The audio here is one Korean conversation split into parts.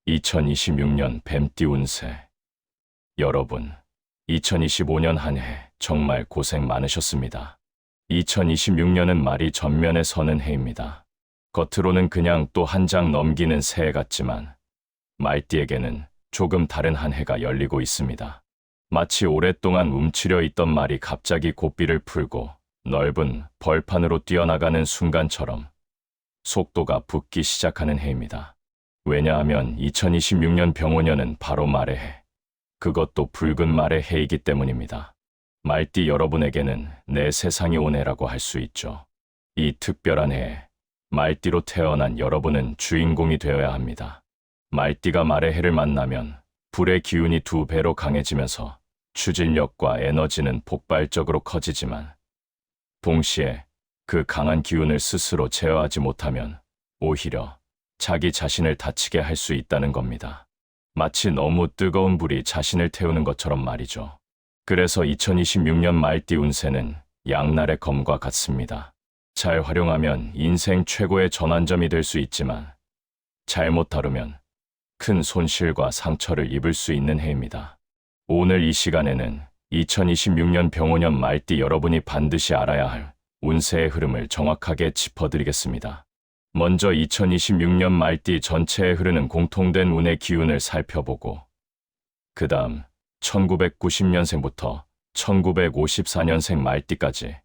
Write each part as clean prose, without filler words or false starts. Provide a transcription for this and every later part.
2026년 뱀띠 운세. 여러분, 2025년 한 해 정말 고생 많으셨습니다. 2026년은 말이 전면에 서는 해입니다. 겉으로는 그냥 또 한 장 넘기는 새해 같지만 말띠에게는 조금 다른 한 해가 열리고 있습니다. 마치 오랫동안 움츠려 있던 말이 갑자기 고삐를 풀고 넓은 벌판으로 뛰어나가는 순간처럼 속도가 붙기 시작하는 해입니다. 왜냐하면 2026년 병오년은 바로 말의 해, 그것도 붉은 말의 해이기 때문입니다. 말띠 여러분에게는 내 세상이 온 해라고 할 수 있죠. 이 특별한 해에 말띠로 태어난 여러분은 주인공이 되어야 합니다. 말띠가 말의 해를 만나면 불의 기운이 2배로 강해지면서 추진력과 에너지는 폭발적으로 커지지만 동시에 그 강한 기운을 스스로 제어하지 못하면 오히려 자기 자신을 다치게 할 수 있다는 겁니다. 마치 너무 뜨거운 불이 자신을 태우는 것처럼 말이죠. 그래서 2026년 말띠 운세는 양날의 검과 같습니다. 잘 활용하면 인생 최고의 전환점이 될 수 있지만 잘못 다루면 큰 손실과 상처를 입을 수 있는 해입니다. 오늘 이 시간에는 2026년 병오년 말띠 여러분이 반드시 알아야 할 운세의 흐름을 정확하게 짚어드리겠습니다. 먼저 2026년 말띠 전체에 흐르는 공통된 운의 기운을 살펴보고 그 다음 1990년생부터 1954년생 말띠까지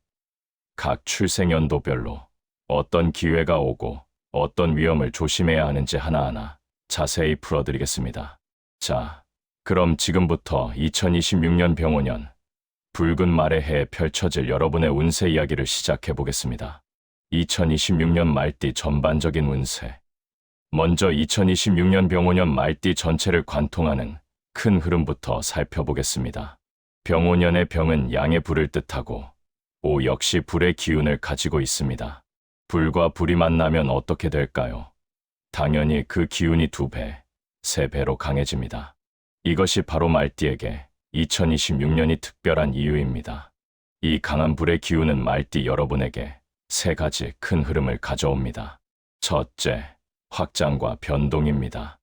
각 출생연도별로 어떤 기회가 오고 어떤 위험을 조심해야 하는지 하나하나 자세히 풀어드리겠습니다. 자, 그럼 지금부터 2026년 병오년 붉은 말의 해에 펼쳐질 여러분의 운세 이야기를 시작해 보겠습니다. 2026년 말띠 전반적인 운세. 먼저 2026년 병오년 말띠 전체를 관통하는 큰 흐름부터 살펴보겠습니다. 병오년의 병은 양의 불을 뜻하고 오 역시 불의 기운을 가지고 있습니다. 불과 불이 만나면 어떻게 될까요? 당연히 그 기운이 2배, 3배로 강해집니다. 이것이 바로 말띠에게 2026년이 특별한 이유입니다. 이 강한 불의 기운은 말띠 여러분에게 3가지 큰 흐름을 가져옵니다. 첫째, 확장과 변동입니다.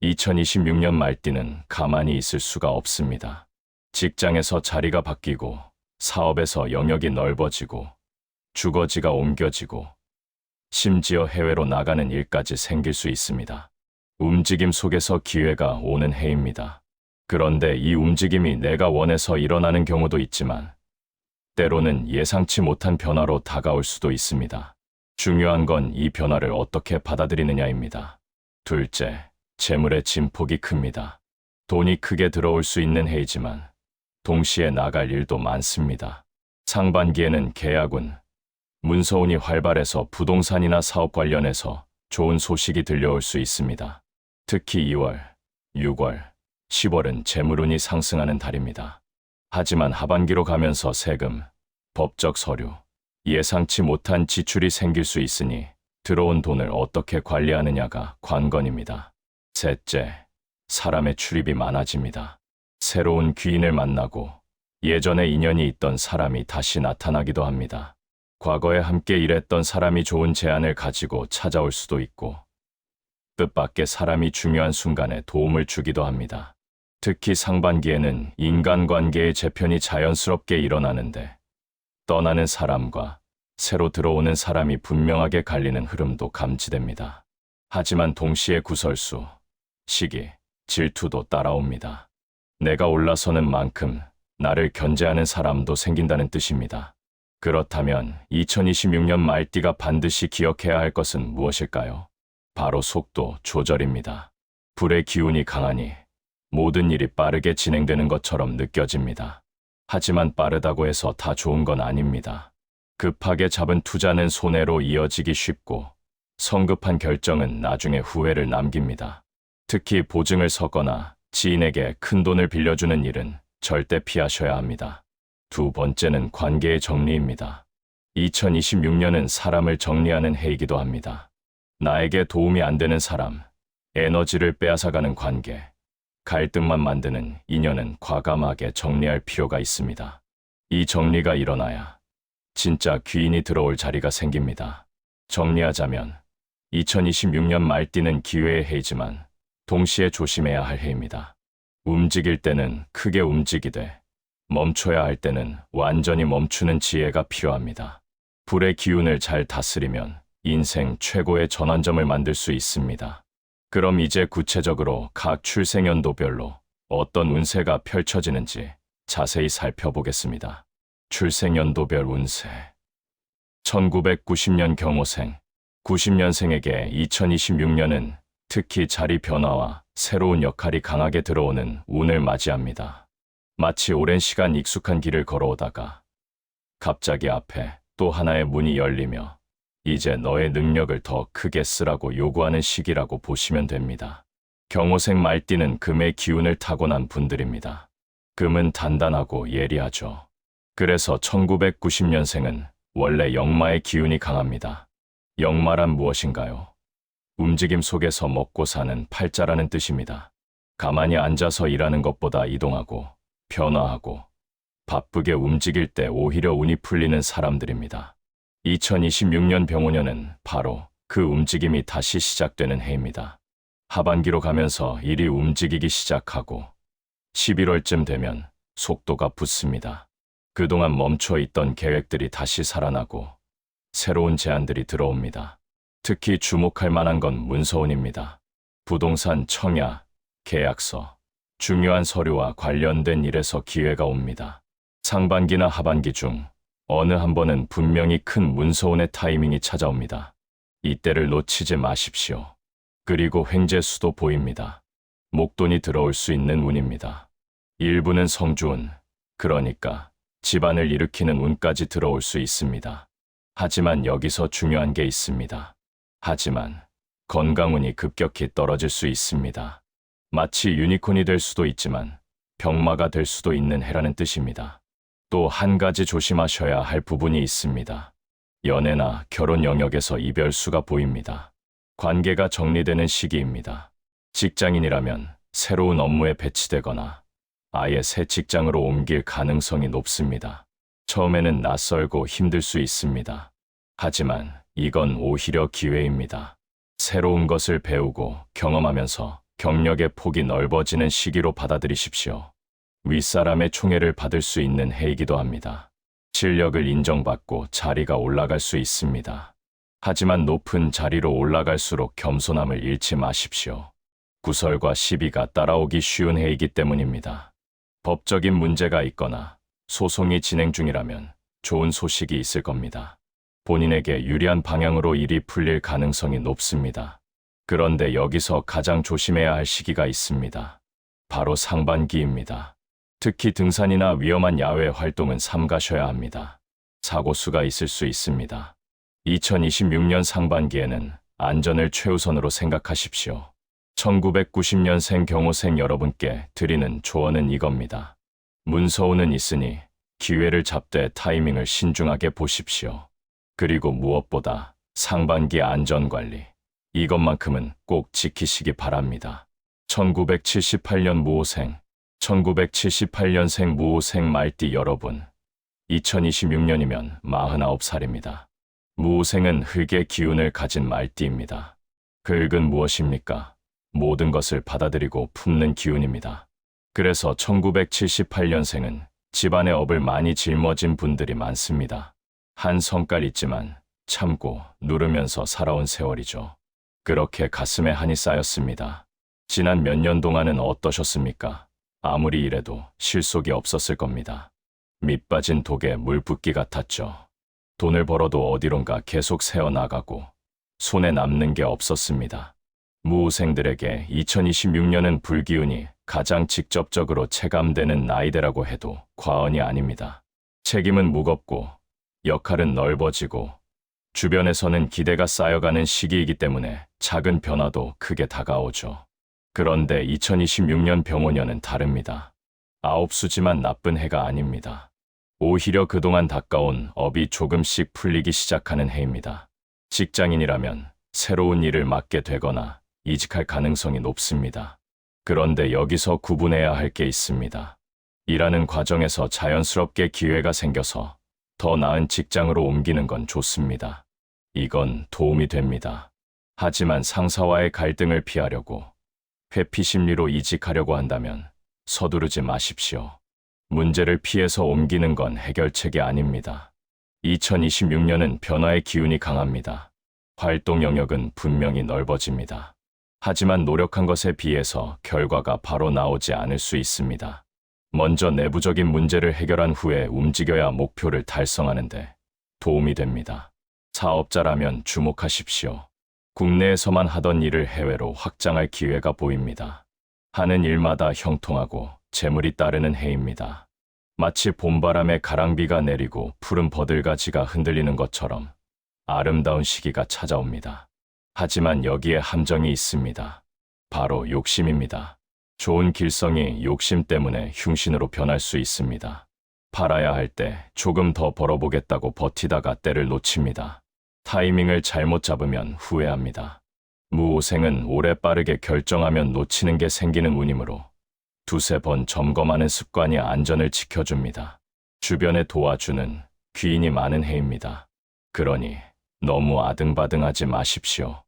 2026년 말띠는 가만히 있을 수가 없습니다. 직장에서 자리가 바뀌고 사업에서 영역이 넓어지고 주거지가 옮겨지고 심지어 해외로 나가는 일까지 생길 수 있습니다. 움직임 속에서 기회가 오는 해입니다. 그런데 이 움직임이 내가 원해서 일어나는 경우도 있지만 때로는 예상치 못한 변화로 다가올 수도 있습니다. 중요한 건 이 변화를 어떻게 받아들이느냐입니다. 둘째, 재물의 진폭이 큽니다. 돈이 크게 들어올 수 있는 해이지만 동시에 나갈 일도 많습니다. 상반기에는 계약운, 문서운이 활발해서 부동산이나 사업 관련해서 좋은 소식이 들려올 수 있습니다. 특히 2월, 6월, 10월은 재물운이 상승하는 달입니다. 하지만 하반기로 가면서 세금, 법적 서류, 예상치 못한 지출이 생길 수 있으니 들어온 돈을 어떻게 관리하느냐가 관건입니다. 셋째, 사람의 출입이 많아집니다. 새로운 귀인을 만나고 예전에 인연이 있던 사람이 다시 나타나기도 합니다. 과거에 함께 일했던 사람이 좋은 제안을 가지고 찾아올 수도 있고 뜻밖의 사람이 중요한 순간에 도움을 주기도 합니다. 특히 상반기에는 인간관계의 재편이 자연스럽게 일어나는데 떠나는 사람과 새로 들어오는 사람이 분명하게 갈리는 흐름도 감지됩니다. 하지만 동시에 구설수, 시기, 질투도 따라옵니다. 내가 올라서는 만큼 나를 견제하는 사람도 생긴다는 뜻입니다. 그렇다면 2026년 말띠가 반드시 기억해야 할 것은 무엇일까요? 바로 속도 조절입니다. 불의 기운이 강하니 모든 일이 빠르게 진행되는 것처럼 느껴집니다. 하지만 빠르다고 해서 다 좋은 건 아닙니다. 급하게 잡은 투자는 손해로 이어지기 쉽고 성급한 결정은 나중에 후회를 남깁니다. 특히 보증을 서거나 지인에게 큰 돈을 빌려주는 일은 절대 피하셔야 합니다. 두 번째는 관계의 정리입니다. 2026년은 사람을 정리하는 해이기도 합니다. 나에게 도움이 안 되는 사람, 에너지를 빼앗아가는 관계, 갈등만 만드는 인연은 과감하게 정리할 필요가 있습니다. 이 정리가 일어나야 진짜 귀인이 들어올 자리가 생깁니다. 정리하자면 2026년 말띠는 기회의 해이지만 동시에 조심해야 할 해입니다. 움직일 때는 크게 움직이되 멈춰야 할 때는 완전히 멈추는 지혜가 필요합니다. 불의 기운을 잘 다스리면 인생 최고의 전환점을 만들 수 있습니다. 그럼 이제 구체적으로 각 출생연도별로 어떤 운세가 펼쳐지는지 자세히 살펴보겠습니다. 출생연도별 운세. 1990년 경호생, 90년생에게 2026년은 특히 자리 변화와 새로운 역할이 강하게 들어오는 운을 맞이합니다. 마치 오랜 시간 익숙한 길을 걸어오다가 갑자기 앞에 또 하나의 문이 열리며 이제 너의 능력을 더 크게 쓰라고 요구하는 시기라고 보시면 됩니다. 경호생 말띠는 금의 기운을 타고난 분들입니다. 금은 단단하고 예리하죠. 그래서 1990년생은 원래 역마의 기운이 강합니다. 역마란 무엇인가요? 움직임 속에서 먹고 사는 팔자라는 뜻입니다. 가만히 앉아서 일하는 것보다 이동하고 변화하고 바쁘게 움직일 때 오히려 운이 풀리는 사람들입니다. 2026년 병오년은 바로 그 움직임이 다시 시작되는 해입니다. 하반기로 가면서 일이 움직이기 시작하고 11월쯤 되면 속도가 붙습니다. 그동안 멈춰 있던 계획들이 다시 살아나고 새로운 제안들이 들어옵니다. 특히 주목할 만한 건 문서운입니다. 부동산 청약, 계약서, 중요한 서류와 관련된 일에서 기회가 옵니다. 상반기나 하반기 중 어느 한 번은 분명히 큰 문서운의 타이밍이 찾아옵니다. 이때를 놓치지 마십시오. 그리고 횡재수도 보입니다. 목돈이 들어올 수 있는 운입니다. 일부는 성주운, 그러니까 집안을 일으키는 운까지 들어올 수 있습니다. 하지만 여기서 중요한 게 있습니다. 하지만 건강운이 급격히 떨어질 수 있습니다. 마치 유니콘이 될 수도 있지만 병마가 될 수도 있는 해라는 뜻입니다. 또 한 가지 조심하셔야 할 부분이 있습니다. 연애나 결혼 영역에서 이별수가 보입니다. 관계가 정리되는 시기입니다. 직장인이라면 새로운 업무에 배치되거나 아예 새 직장으로 옮길 가능성이 높습니다. 처음에는 낯설고 힘들 수 있습니다. 하지만 이건 오히려 기회입니다. 새로운 것을 배우고 경험하면서 경력의 폭이 넓어지는 시기로 받아들이십시오. 윗사람의 총애를 받을 수 있는 해이기도 합니다. 실력을 인정받고 자리가 올라갈 수 있습니다. 하지만 높은 자리로 올라갈수록 겸손함을 잃지 마십시오. 구설과 시비가 따라오기 쉬운 해이기 때문입니다. 법적인 문제가 있거나 소송이 진행 중이라면 좋은 소식이 있을 겁니다. 본인에게 유리한 방향으로 일이 풀릴 가능성이 높습니다. 그런데 여기서 가장 조심해야 할 시기가 있습니다. 바로 상반기입니다. 특히 등산이나 위험한 야외 활동은 삼가셔야 합니다. 사고수가 있을 수 있습니다. 2026년 상반기에는 안전을 최우선으로 생각하십시오. 1990년생 경호생 여러분께 드리는 조언은 이겁니다. 문서운은 있으니 기회를 잡되 타이밍을 신중하게 보십시오. 그리고 무엇보다 상반기 안전관리, 이것만큼은 꼭 지키시기 바랍니다. 1978년 무오생, 1978년생 무오생 말띠 여러분, 2026년이면 49살입니다. 무오생은 흙의 기운을 가진 말띠입니다. 흙은 무엇입니까? 모든 것을 받아들이고 품는 기운입니다. 그래서 1978년생은 집안의 업을 많이 짊어진 분들이 많습니다. 한 성깔 있지만 참고 누르면서 살아온 세월이죠. 그렇게 가슴에 한이 쌓였습니다. 지난 몇 년 동안은 어떠셨습니까? 아무리 일해도 실속이 없었을 겁니다. 밑 빠진 독에 물 붓기 같았죠. 돈을 벌어도 어디론가 계속 새어나가고 손에 남는 게 없었습니다. 무우생들에게 2026년은 불기운이 가장 직접적으로 체감되는 나이대라고 해도 과언이 아닙니다. 책임은 무겁고 역할은 넓어지고 주변에서는 기대가 쌓여가는 시기이기 때문에 작은 변화도 크게 다가오죠. 그런데 2026년 병오년은 다릅니다. 아홉수지만 나쁜 해가 아닙니다. 오히려 그동안 닦아온 업이 조금씩 풀리기 시작하는 해입니다. 직장인이라면 새로운 일을 맡게 되거나 이직할 가능성이 높습니다. 그런데 여기서 구분해야 할 게 있습니다. 일하는 과정에서 자연스럽게 기회가 생겨서 더 나은 직장으로 옮기는 건 좋습니다. 이건 도움이 됩니다. 하지만 상사와의 갈등을 피하려고 회피 심리로 이직하려고 한다면 서두르지 마십시오. 문제를 피해서 옮기는 건 해결책이 아닙니다. 2026년은 변화의 기운이 강합니다. 활동 영역은 분명히 넓어집니다. 하지만 노력한 것에 비해서 결과가 바로 나오지 않을 수 있습니다. 먼저 내부적인 문제를 해결한 후에 움직여야 목표를 달성하는데 도움이 됩니다. 사업자라면 주목하십시오. 국내에서만 하던 일을 해외로 확장할 기회가 보입니다. 하는 일마다 형통하고 재물이 따르는 해입니다. 마치 봄바람에 가랑비가 내리고 푸른 버들가지가 흔들리는 것처럼 아름다운 시기가 찾아옵니다. 하지만 여기에 함정이 있습니다. 바로 욕심입니다. 좋은 길성이 욕심 때문에 흉신으로 변할 수 있습니다. 팔아야 할 때 조금 더 벌어보겠다고 버티다가 때를 놓칩니다. 타이밍을 잘못 잡으면 후회합니다. 무오생은 오래 빠르게 결정하면 놓치는 게 생기는 운이므로 두세 번 점검하는 습관이 안전을 지켜줍니다. 주변에 도와주는 귀인이 많은 해입니다. 그러니 너무 아등바등하지 마십시오.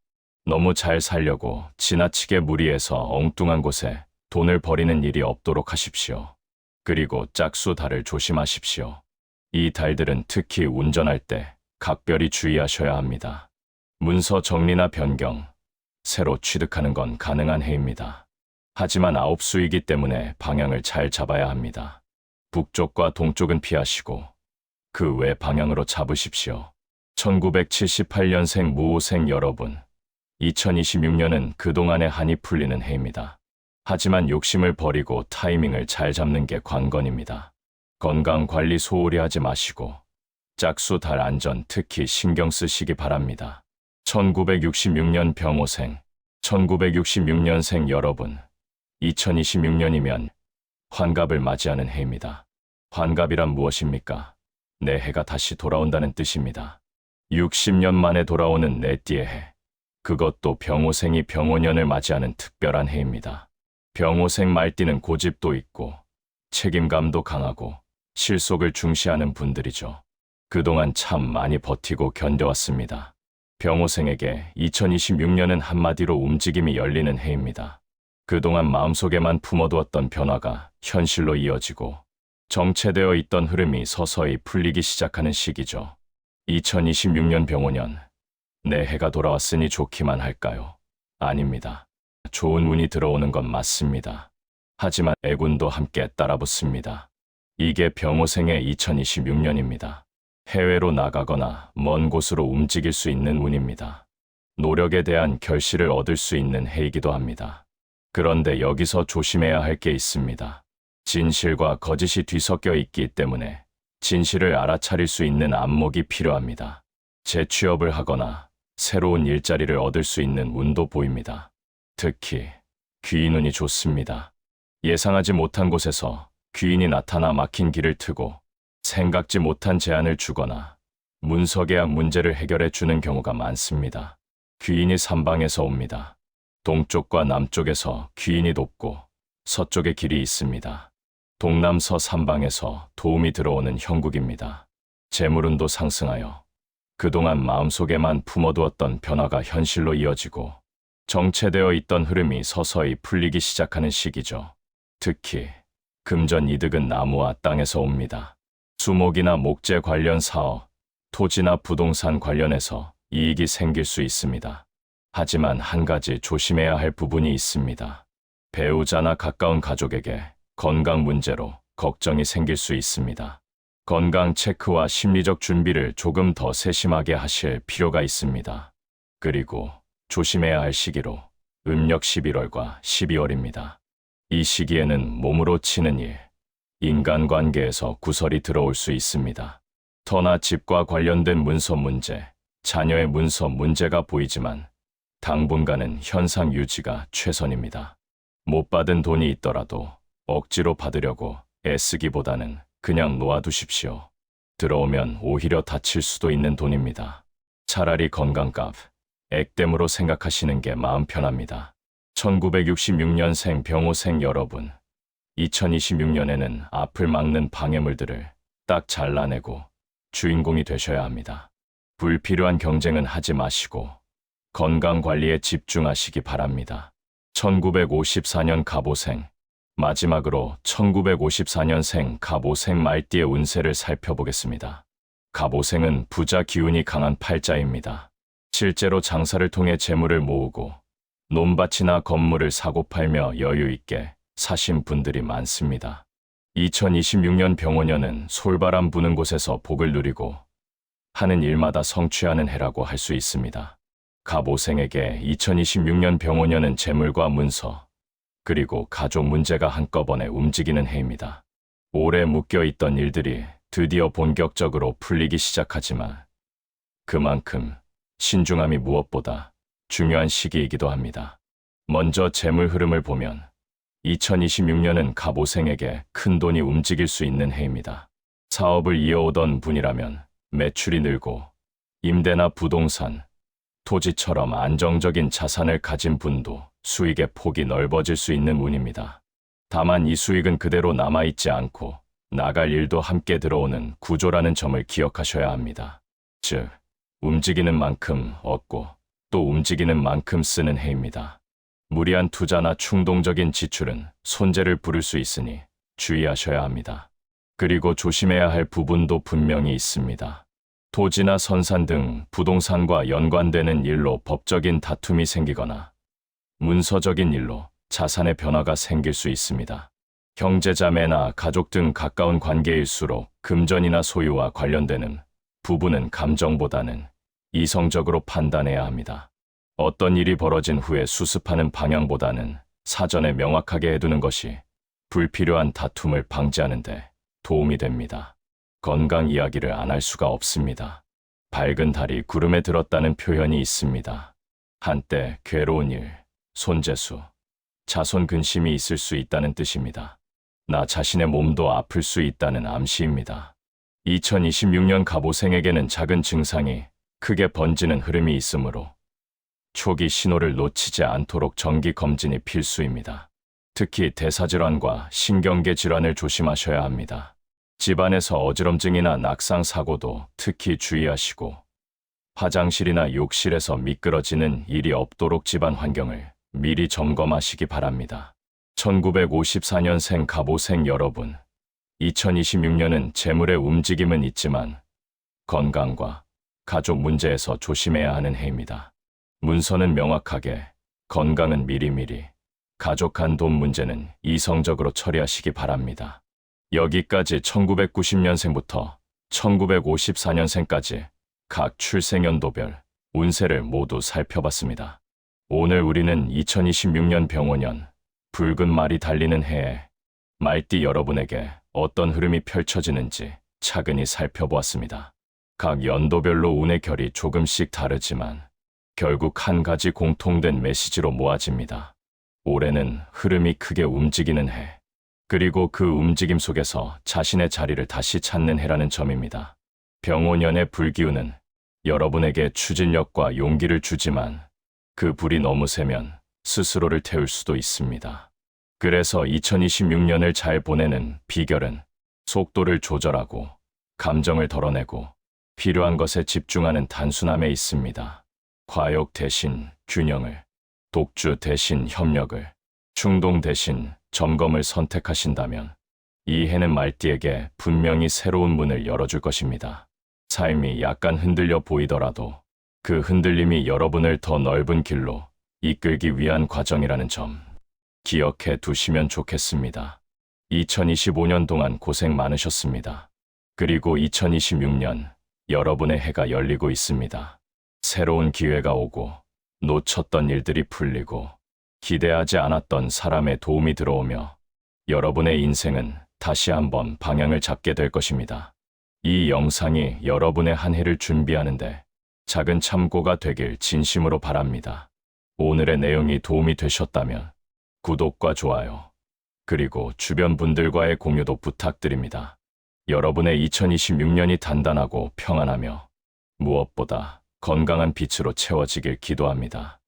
너무 잘 살려고 지나치게 무리해서 엉뚱한 곳에 돈을 버리는 일이 없도록 하십시오. 그리고 짝수 달을 조심하십시오. 이 달들은 특히 운전할 때 각별히 주의하셔야 합니다. 문서 정리나 변경, 새로 취득하는 건 가능한 해입니다. 하지만 아홉수이기 때문에 방향을 잘 잡아야 합니다. 북쪽과 동쪽은 피하시고 그 외 방향으로 잡으십시오. 1978년생 무오생 여러분, 2026년은 그동안의 한이 풀리는 해입니다. 하지만 욕심을 버리고 타이밍을 잘 잡는 게 관건입니다. 건강 관리 소홀히 하지 마시고 짝수 달 안전 특히 신경 쓰시기 바랍니다. 1966년 병오생, 1966년생 여러분, 2026년이면 환갑을 맞이하는 해입니다. 환갑이란 무엇입니까? 내 해가 다시 돌아온다는 뜻입니다. 60년 만에 돌아오는 내 띠의 해. 그것도 병오생이 병오년을 맞이하는 특별한 해입니다. 병오생 말띠는 고집도 있고 책임감도 강하고 실속을 중시하는 분들이죠. 그동안 참 많이 버티고 견뎌왔습니다. 병오생에게 2026년은 한마디로 움직임이 열리는 해입니다. 그동안 마음속에만 품어두었던 변화가 현실로 이어지고 정체되어 있던 흐름이 서서히 풀리기 시작하는 시기죠. 2026년 병오년, 내 해가 돌아왔으니 좋기만 할까요? 아닙니다. 좋은 운이 들어오는 건 맞습니다. 하지만 애군도 함께 따라붙습니다. 이게 병오생의 2026년입니다. 해외로 나가거나 먼 곳으로 움직일 수 있는 운입니다. 노력에 대한 결실을 얻을 수 있는 해이기도 합니다. 그런데 여기서 조심해야 할 게 있습니다. 진실과 거짓이 뒤섞여 있기 때문에 진실을 알아차릴 수 있는 안목이 필요합니다. 재취업을 하거나 새로운 일자리를 얻을 수 있는 운도 보입니다. 특히 귀인운이 좋습니다. 예상하지 못한 곳에서 귀인이 나타나 막힌 길을 트고 생각지 못한 제안을 주거나 문서계약 문제를 해결해 주는 경우가 많습니다. 귀인이 삼방에서 옵니다. 동쪽과 남쪽에서 귀인이 돕고 서쪽에 길이 있습니다. 동남서 삼방에서 도움이 들어오는 형국입니다. 재물운도 상승하여 그동안 마음속에만 품어두었던 변화가 현실로 이어지고 정체되어 있던 흐름이 서서히 풀리기 시작하는 시기죠. 특히 금전 이득은 나무와 땅에서 옵니다. 수목이나 목재 관련 사업, 토지나 부동산 관련해서 이익이 생길 수 있습니다. 하지만 한 가지 조심해야 할 부분이 있습니다. 배우자나 가까운 가족에게 건강 문제로 걱정이 생길 수 있습니다. 건강 체크와 심리적 준비를 조금 더 세심하게 하실 필요가 있습니다. 그리고 조심해야 할 시기로 음력 11월과 12월입니다. 이 시기에는 몸으로 치는 일, 인간관계에서 구설이 들어올 수 있습니다. 터나 집과 관련된 문서 문제, 자녀의 문서 문제가 보이지만 당분간은 현상 유지가 최선입니다. 못 받은 돈이 있더라도 억지로 받으려고 애쓰기보다는 그냥 놓아두십시오. 들어오면 오히려 다칠 수도 있는 돈입니다. 차라리 건강값, 액땜으로 생각하시는 게 마음 편합니다. 1966년생 병오생 여러분, 2026년에는 앞을 막는 방해물들을 딱 잘라내고 주인공이 되셔야 합니다. 불필요한 경쟁은 하지 마시고 건강 관리에 집중하시기 바랍니다. 1954년 갑오생. 마지막으로 1954년생 갑오생 말띠의 운세를 살펴보겠습니다. 갑오생은 부자 기운이 강한 팔자입니다. 실제로 장사를 통해 재물을 모으고 논밭이나 건물을 사고 팔며 여유 있게 사신 분들이 많습니다. 2026년 병오년은 솔바람 부는 곳에서 복을 누리고 하는 일마다 성취하는 해라고 할 수 있습니다. 갑오생에게 2026년 병오년은 재물과 문서, 그리고 가족 문제가 한꺼번에 움직이는 해입니다. 오래 묶여있던 일들이 드디어 본격적으로 풀리기 시작하지만 그만큼 신중함이 무엇보다 중요한 시기이기도 합니다. 먼저 재물 흐름을 보면 2026년은 갑오생에게 큰 돈이 움직일 수 있는 해입니다. 사업을 이어오던 분이라면 매출이 늘고 임대나 부동산, 토지처럼 안정적인 자산을 가진 분도 수익의 폭이 넓어질 수 있는 운입니다. 다만 이 수익은 그대로 남아있지 않고 나갈 일도 함께 들어오는 구조라는 점을 기억하셔야 합니다. 즉, 움직이는 만큼 얻고 또 움직이는 만큼 쓰는 해입니다. 무리한 투자나 충동적인 지출은 손재를 부를 수 있으니 주의하셔야 합니다. 그리고 조심해야 할 부분도 분명히 있습니다. 토지나 선산 등 부동산과 연관되는 일로 법적인 다툼이 생기거나 문서적인 일로 자산의 변화가 생길 수 있습니다. 형제자매나 가족 등 가까운 관계일수록 금전이나 소유와 관련되는 부분은 감정보다는 이성적으로 판단해야 합니다. 어떤 일이 벌어진 후에 수습하는 방향보다는 사전에 명확하게 해두는 것이 불필요한 다툼을 방지하는 데 도움이 됩니다. 건강 이야기를 안 할 수가 없습니다. 밝은 달이 구름에 들었다는 표현이 있습니다. 한때 괴로운 일, 손재수, 자손 근심이 있을 수 있다는 뜻입니다. 나 자신의 몸도 아플 수 있다는 암시입니다. 2026년 갑오생에게는 작은 증상이 크게 번지는 흐름이 있으므로 초기 신호를 놓치지 않도록 정기 검진이 필수입니다. 특히 대사질환과 신경계 질환을 조심하셔야 합니다. 집안에서 어지럼증이나 낙상 사고도 특히 주의하시고 화장실이나 욕실에서 미끄러지는 일이 없도록 집안 환경을 미리 점검하시기 바랍니다. 1954년생 갑오생 여러분, 2026년은 재물의 움직임은 있지만 건강과 가족 문제에서 조심해야 하는 해입니다. 문서는 명확하게, 건강은 미리미리, 가족 간 돈 문제는 이성적으로 처리하시기 바랍니다. 여기까지 1990년생부터 1954년생까지 각 출생연도별 운세를 모두 살펴봤습니다. 오늘 우리는 2026년 병오년 붉은 말이 달리는 해에 말띠 여러분에게 어떤 흐름이 펼쳐지는지 차근히 살펴보았습니다. 각 연도별로 운의 결이 조금씩 다르지만 결국 한 가지 공통된 메시지로 모아집니다. 올해는 흐름이 크게 움직이는 해, 그리고 그 움직임 속에서 자신의 자리를 다시 찾는 해라는 점입니다. 병오년의 불기운은 여러분에게 추진력과 용기를 주지만 그 불이 너무 세면 스스로를 태울 수도 있습니다. 그래서 2026년을 잘 보내는 비결은 속도를 조절하고 감정을 덜어내고 필요한 것에 집중하는 단순함에 있습니다. 과욕 대신 균형을, 독주 대신 협력을, 충동 대신 점검을 선택하신다면 이 해는 말띠에게 분명히 새로운 문을 열어줄 것입니다. 삶이 약간 흔들려 보이더라도 그 흔들림이 여러분을 더 넓은 길로 이끌기 위한 과정이라는 점 기억해 두시면 좋겠습니다. 2025년 동안 고생 많으셨습니다. 그리고 2026년 여러분의 해가 열리고 있습니다. 새로운 기회가 오고 놓쳤던 일들이 풀리고 기대하지 않았던 사람의 도움이 들어오며 여러분의 인생은 다시 한번 방향을 잡게 될 것입니다. 이 영상이 여러분의 한 해를 준비하는데 작은 참고가 되길 진심으로 바랍니다. 오늘의 내용이 도움이 되셨다면 구독과 좋아요, 그리고 주변 분들과의 공유도 부탁드립니다. 여러분의 2026년이 단단하고 평안하며 무엇보다 건강한 빛으로 채워지길 기도합니다.